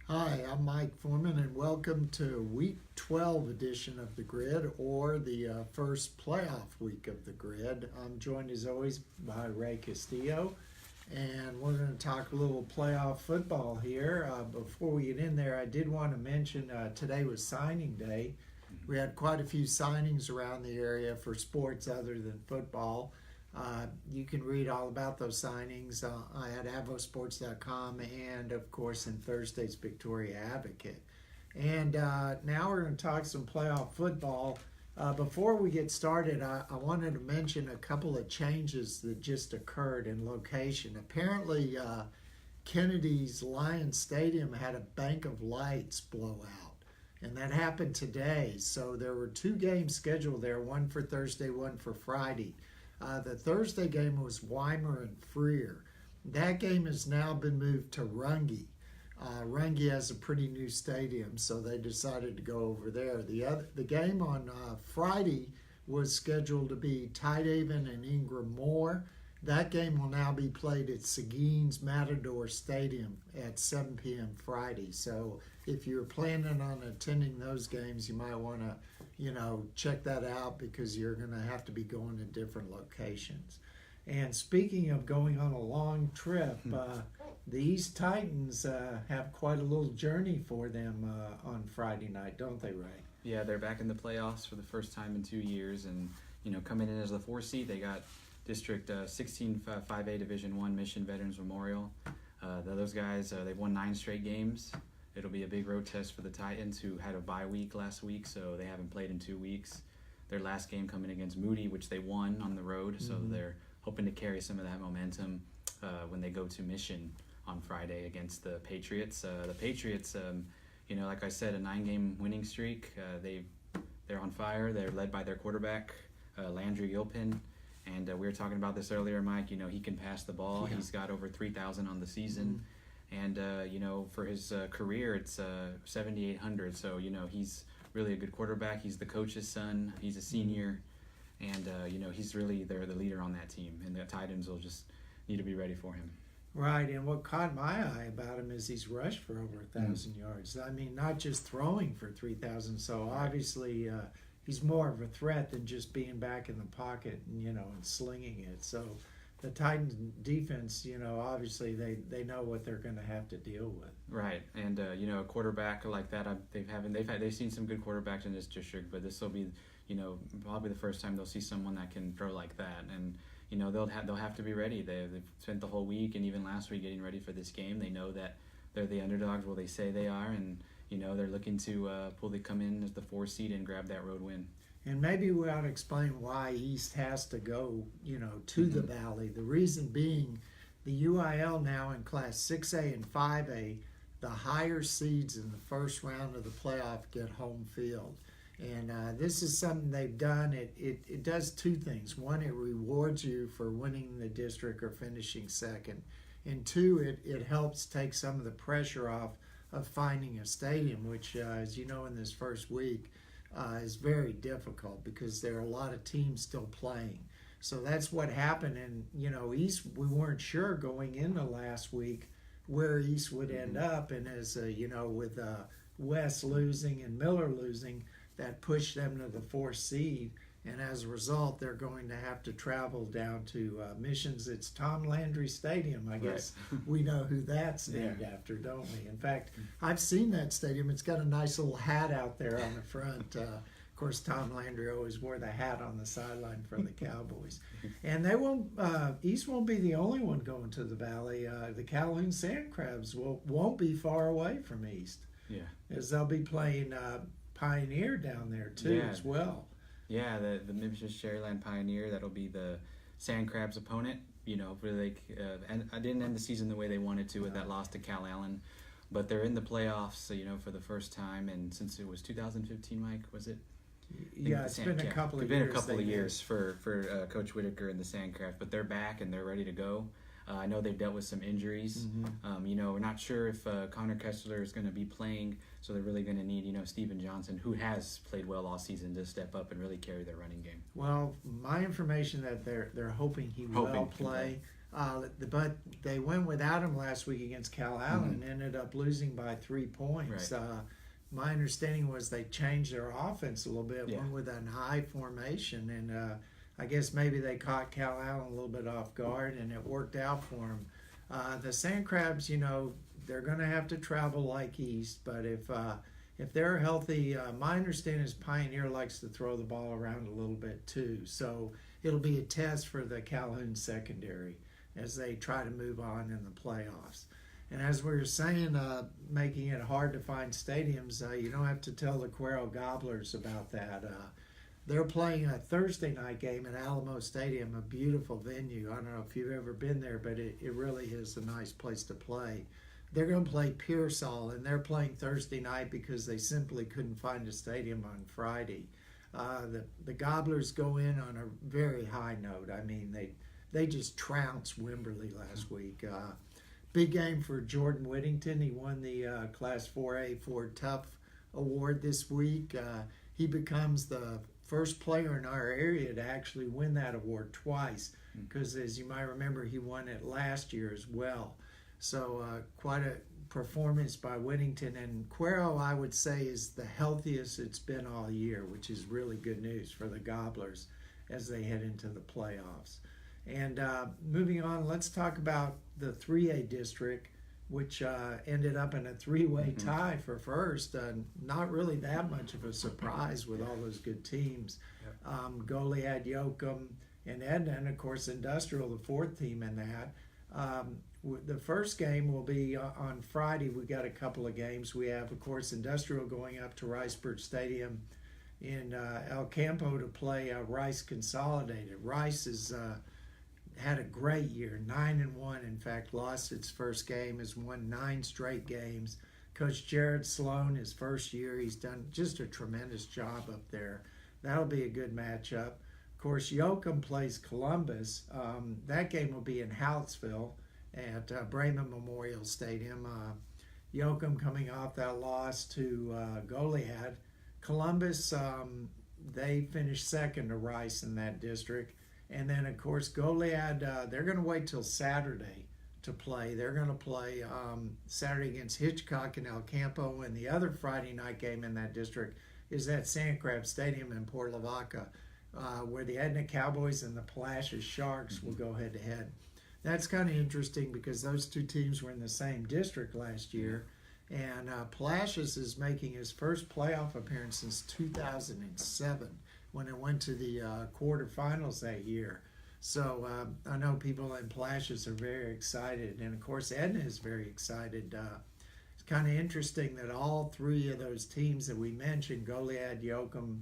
Hi, I'm Mike Forman, and welcome to Week 12 edition of the Grid, or the first playoff week of the Grid. I'm joined as always by Rey Castillo, and we're going to talk a little playoff football here. Before we get in there, I did want to mention today was signing day. We had quite a few signings around the area for sports other than football. You can read all about those signings at avosports.com and, of course, in Thursday's Victoria Advocate. And now we're going to talk some playoff football. Before we get started, I wanted to mention a couple of changes that just occurred in location. Apparently, Kennedy's Lions Stadium had a bank of lights blow out, and that happened today. So there were two games scheduled there, one for Thursday, one for Friday. The Thursday game was Weimar and Freer. That game has now been moved to Runge. Runge has a pretty new stadium, so they decided to go over there. The game on Friday was scheduled to be Tidehaven and Ingram Moore. That game will now be played at Seguin's Matador Stadium at 7 p.m. Friday. So if you're planning on attending those games, you might want to, check that out because you're going to have to be going to different locations. And speaking of going on a long trip, the East Titans have quite a little journey for them on Friday night, don't they, Ray? Yeah, they're back in the playoffs for the first time in 2 years, and coming in as the 4 seed, they got District 16 5A Division 1 Mission Veterans Memorial. Those guys, they've won 9 straight games. It'll be a big road test for the Titans, who had a bye week last week, so they haven't played in 2 weeks. Their last game coming against Moody, which they won on the road, so they're hoping to carry some of that momentum when they go to Mission on Friday against the Patriots. The Patriots, like I said, a 9-game winning streak. They're on fire. They're led by their quarterback, Landry Gilpin. And we were talking about this earlier, Mike. He can pass the ball. Yeah. He's got over 3,000 on the season. And, for his career, it's 7,800. So, he's really a good quarterback. He's the coach's son. He's a senior. And, he's really the leader on that team. And the Titans will just need to be ready for him. Right, and what caught my eye about him is he's rushed for over 1,000 yards. I mean, not just throwing for 3,000. So, obviously, he's more of a threat than just being back in the pocket and, and slinging it. So the Titans defense, obviously they know what they're going to have to deal with. Right, and a quarterback like that, they've seen some good quarterbacks in this district, but this will be, probably the first time they'll see someone that can throw like that, and they'll have to be ready. They've spent the whole week and even last week getting ready for this game. They know that they're the underdogs. Well, they say they are, and they're looking to come in as the 4 seed and grab that road win. And maybe we ought to explain why East has to go, to the Valley. The reason being, the UIL now in Class 6A and 5A, the higher seeds in the first round of the playoff get home field. And this is something they've done. It does 2 things. One, it rewards you for winning the district or finishing second. And 2, it helps take some of the pressure off of finding a stadium, which, as you know, in this first week is very difficult because there are a lot of teams still playing. So that's what happened. And, East, we weren't sure going into last week where East would end up. And as, with West losing and Miller losing, that pushed them to the 4th seed. And as a result, they're going to have to travel down to Missions. It's Tom Landry Stadium, I guess. Right. We know who that's named after, don't we? In fact, I've seen that stadium. It's got a nice little hat out there on the front. Of course, Tom Landry always wore the hat on the sideline for the Cowboys. And they won't. East won't be the only one going to the Valley. The Calhoun Sand Crabs won't be far away from East. Yeah, as they'll be playing Pioneer down there too as well. Yeah, the Memphis Cherryland Pioneer, that'll be the Sand Crabs' opponent. Really, and I didn't end the season the way they wanted to with that loss to Cal Allen, but they're in the playoffs, for the first time, and since it was 2015, Mike, was it? Yeah, it's been a couple of years. It's been a couple of years for Coach Whitaker and the Sand Crabs, but they're back and they're ready to go. I know they've dealt with some injuries. We're not sure if Connor Kessler is going to be playing, so they're really going to need, Steven Johnson, who has played well all season, to step up and really carry their running game. Well, my information that they're hoping he will play. But they went without him last week against Cal Allen, ended up losing by 3 points. Right. My understanding was they changed their offense a little bit, Yeah. went with an high formation, and I guess maybe they caught Cal Allen a little bit off guard, and it worked out for them. The Sand Crabs, they're going to have to travel like East, but if they're healthy, my understanding is Pioneer likes to throw the ball around a little bit too, so it'll be a test for the Calhoun secondary as they try to move on in the playoffs. And as we were saying, making it hard to find stadiums, you don't have to tell the Cuero Gobblers about that. They're playing a Thursday night game at Alamo Stadium, a beautiful venue. I don't know if you've ever been there, but it really is a nice place to play. They're going to play Pearsall, and they're playing Thursday night because they simply couldn't find a stadium on Friday. The Gobblers go in on a very high note. I mean, they just trounced Wimberley last week. Big game for Jordan Whittington. He won the Class 4A Ford Tough Award this week. He becomes the first player in our area to actually win that award twice, because as you might remember, he won it last year as well. So quite a performance by Whittington. And Cuero, I would say, is the healthiest it's been all year, which is really good news for the Gobblers as they head into the playoffs. And moving on, let's talk about the 3A district, which ended up in a three-way tie for first. Not really that much of a surprise with all those good teams. Goliad, Yoakum, and Edna, and of course Industrial, the fourth team in that. The first game will be on Friday. We got a couple of games. We have, of course, Industrial going up to Riceburg Stadium in El Campo to play Rice Consolidated. Rice is had a great year, 9-1. In fact, lost its first game, has won 9 straight games. Coach Jared Sloan, his first year, he's done just a tremendous job up there. That'll be a good matchup. Of course, Yoakum plays Columbus. That game will be in Hallettsville at Bremen Memorial Stadium. Yoakum coming off that loss to Goliad. Columbus, they finished second to Rice in that district. And then, of course, Goliad, they're going to wait till Saturday to play. They're going to play Saturday against Hitchcock in El Campo, and the other Friday night game in that district is at Sand Crab Stadium in Port Lavaca, where the Edna Cowboys and the Palacios Sharks will go head-to-head. That's kind of interesting because those two teams were in the same district last year, and Palacios is making his first playoff appearance since 2007. When it went to the quarterfinals that year. So I know people in Palacios are very excited. And, of course, Edna is very excited. It's kind of interesting that all three of those teams that we mentioned, Goliad, Yoakum,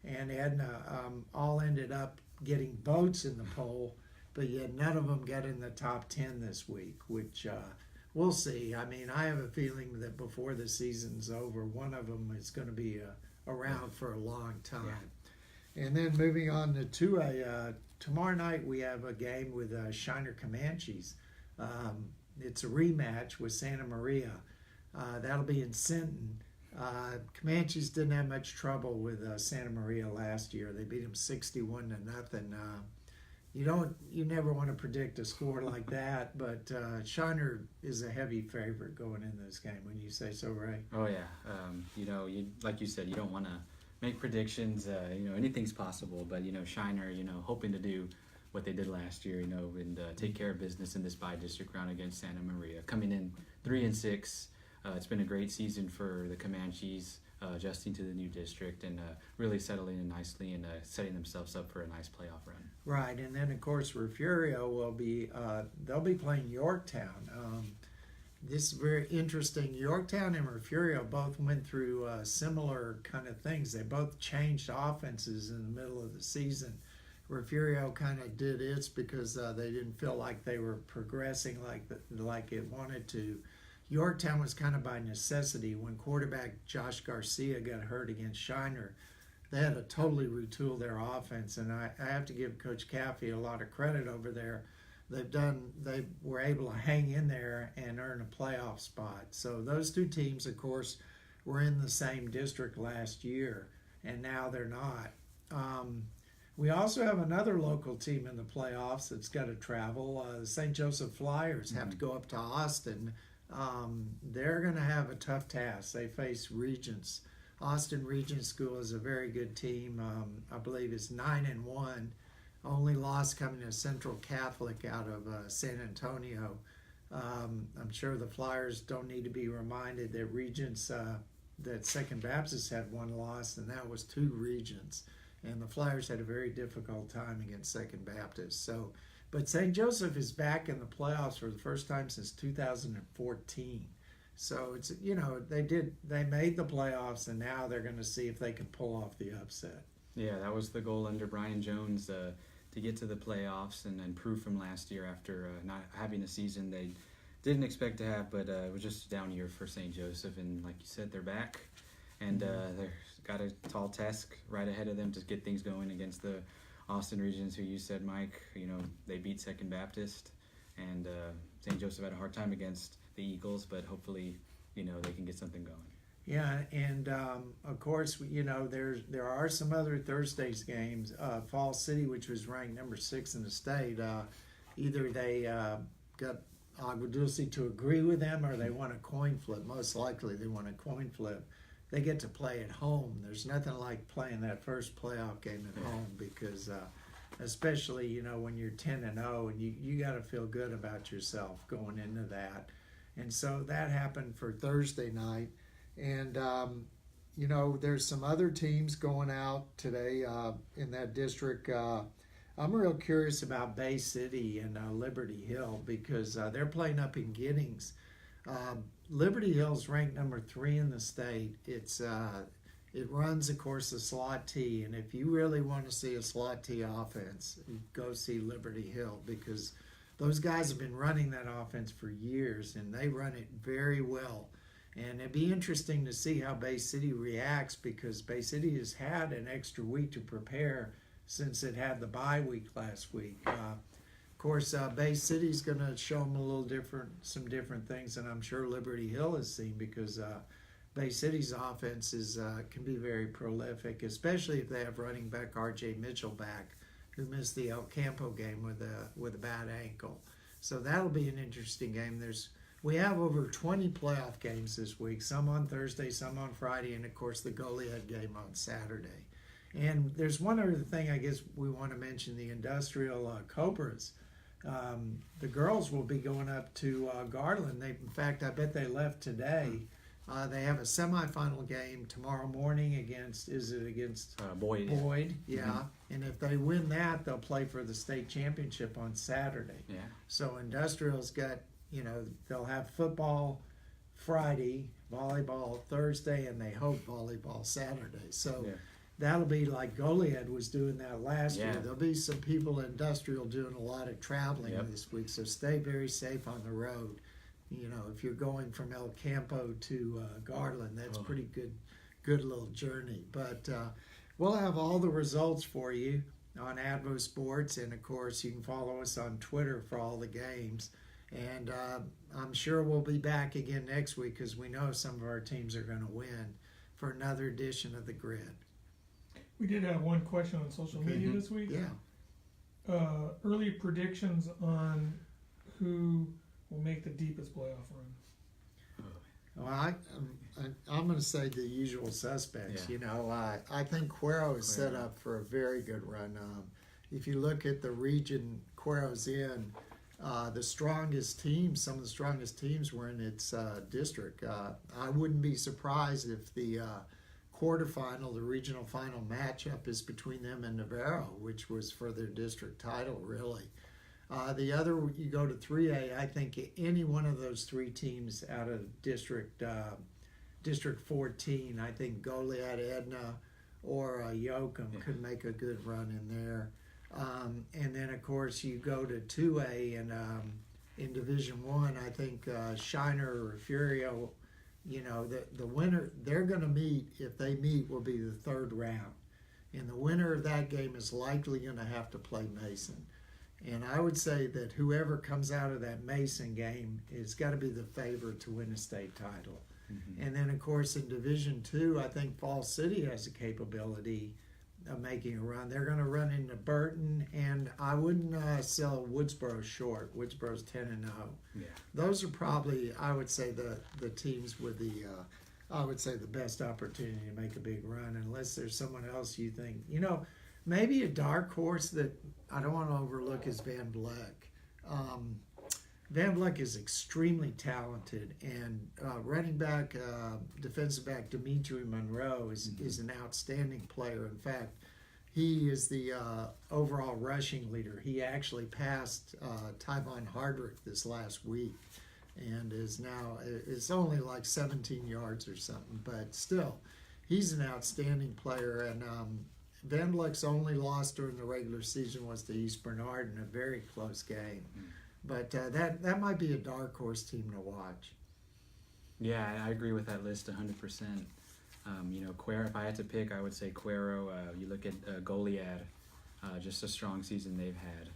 and Edna, all ended up getting votes in the poll, but yet none of them got in the top 10 this week, which we'll see. I mean, I have a feeling that before the season's over, one of them is going to be around for a long time. Yeah. And then moving on to 2A, tomorrow night we have a game with Shiner Comanches. It's a rematch with Santa Maria. That'll be in Sinton. Comanches didn't have much trouble with Santa Maria last year. They beat them 61-0. You never want to predict a score like that, but Shiner is a heavy favorite going into this game. When you say so, Ray? Oh yeah. Like you said, you don't want to make predictions. Anything's possible, but Shiner, hoping to do what they did last year, and take care of business in this bi-district round against Santa Maria. Coming in 3-6, it's been a great season for the Comanches, adjusting to the new district and really settling in nicely and setting themselves up for a nice playoff run. Right, and then of course Refugio will be they'll be playing Yorktown. This is very interesting. Yorktown and Refugio both went through similar kind of things. They both changed offenses in the middle of the season. Refugio kind of did its because they didn't feel like they were progressing like it wanted to. Yorktown was kind of by necessity. When quarterback Josh Garcia got hurt against Shiner, they had to totally retool their offense, and I have to give Coach Caffey a lot of credit over there. They were able to hang in there and earn a playoff spot. So those two teams, of course, were in the same district last year, and now they're not. We also have another local team in the playoffs that's got to travel. The St. Joseph Flyers have to go up to Austin. They're going to have a tough task. They face Regents. Austin Regent School is a very good team. I believe it's 9-1. Only loss coming to Central Catholic out of San Antonio. I'm sure the Flyers don't need to be reminded that Regents, that Second Baptist had one loss, and that was to Regents. And the Flyers had a very difficult time against Second Baptist. So, but St. Joseph is back in the playoffs for the first time since 2014. So it's, they made the playoffs, and now they're going to see if they can pull off the upset. Yeah, that was the goal under Brian Jones, to get to the playoffs and improve from last year after not having a season they didn't expect to have, but it was just a down year for St. Joseph. And like you said, they're back, and they've got a tall task right ahead of them to get things going against the Austin Regents, who you said, Mike, they beat Second Baptist, and St. Joseph had a hard time against the Eagles, but hopefully, they can get something going. Yeah, and of course, there are some other Thursdays games. Falls City, which was ranked number 6 in the state, either they got Agua Dulce to agree with them, or they want a coin flip. Most likely, they want a coin flip. They get to play at home. There's nothing like playing that first playoff game at home, because especially when you're 10-0, and you got to feel good about yourself going into that. And so that happened for Thursday night. And, there's some other teams going out today in that district. I'm real curious about Bay City and Liberty Hill, because they're playing up in Giddings. Liberty Hill's ranked number 3 in the state. It runs, of course, the slot T. And if you really want to see a slot T offense, go see Liberty Hill, because those guys have been running that offense for years, and they run it very well. And it'd be interesting to see how Bay City reacts, because Bay City has had an extra week to prepare since it had the bye week last week. Of course, Bay City's going to show them some different things than I'm sure Liberty Hill has seen, because Bay City's offense can be very prolific, especially if they have running back R.J. Mitchell back, who missed the El Campo game with a bad ankle. So that'll be an interesting game. We have over 20 playoff games this week, some on Thursday, some on Friday, and of course the Goliad game on Saturday. And there's one other thing I guess we want to mention, the Industrial Cobras. The girls will be going up to Garland. In fact, I bet they left today. They have a semifinal game tomorrow morning against Boyd. Boyd, yeah. Mm-hmm. And if they win that, they'll play for the state championship on Saturday. Yeah. So Industrial's got, they'll have football Friday, volleyball Thursday, and they hope volleyball Saturday. So that'll be like Goliad was doing that last year. There'll be some people in Industrial doing a lot of traveling this week, so stay very safe on the road. If you're going from El Campo to Garland, that's pretty good little journey. But we'll have all the results for you on Advo Sports, and of course you can follow us on Twitter for all the games. And I'm sure we'll be back again next week, because we know some of our teams are going to win, for another edition of The Grid. We did have one question on social media this week. Yeah. Early predictions on who will make the deepest playoff run. Well, I'm going to say the usual suspects. Yeah. I think Cuero is set up for a very good run. If you look at the region Cuero's in, the strongest teams, some of the strongest teams were in its district. I wouldn't be surprised if the quarterfinal, the regional final matchup, is between them and Navarro, which was for their district title, really. The other, you go to 3A, I think any one of those 3 teams out of District 14, I think Goliad, Edna, or Yoakum could make a good run in there. And then, of course, you go to 2A, and in Division 1, I think Shiner or Furio, the winner, they're going to meet, if they meet, will be the 3rd round. And the winner of that game is likely going to have to play Mason. And I would say that whoever comes out of that Mason game has got to be the favorite to win a state title. Mm-hmm. And then, of course, in Division 2, I think Falls City has the capability. making a run. They're going to run into Burton, and I wouldn't sell Woodsboro short. Woodsboro's 10-0. Yeah. Those are probably, I would say, the teams with the best opportunity to make a big run, unless there's someone else you think, maybe a dark horse that I don't want to overlook is Van Vleck. Van Vleck is extremely talented, and running back, defensive back Dimitri Monroe is an outstanding player. In fact, he is the overall rushing leader. He actually passed Tyvon Hardrick this last week, and it's only like 17 yards or something, but still, he's an outstanding player. And Van Vleck's only loss during the regular season was to East Bernard in a very close game. But that might be a dark horse team to watch. Yeah, I agree with that list 100%. Cuero, if I had to pick, I would say Cuero. You look at Goliad, just a strong season they've had.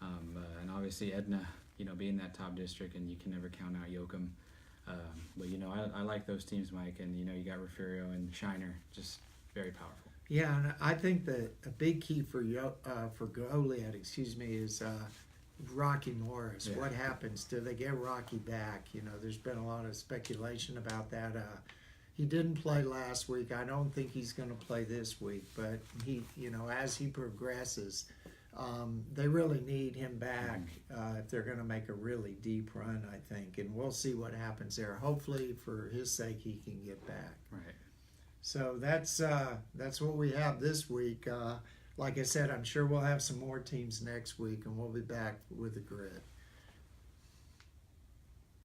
And obviously Edna, being that top district, and you can never count out Yoakum. But, I like those teams, Mike, and, you got Refugio and Shiner, just very powerful. Yeah, and I think that a big key for Goliad, is Rocky Norris. Yeah. What happens? Do they get Rocky back? There's been a lot of speculation about that. He didn't play last week. I don't think he's going to play this week, but he, as he progresses, they really need him back if they're going to make a really deep run, I think. And we'll see what happens there. Hopefully, for his sake, he can get back. Right. So that's what we have this week. Like I said, I'm sure we'll have some more teams next week, and we'll be back with the grid.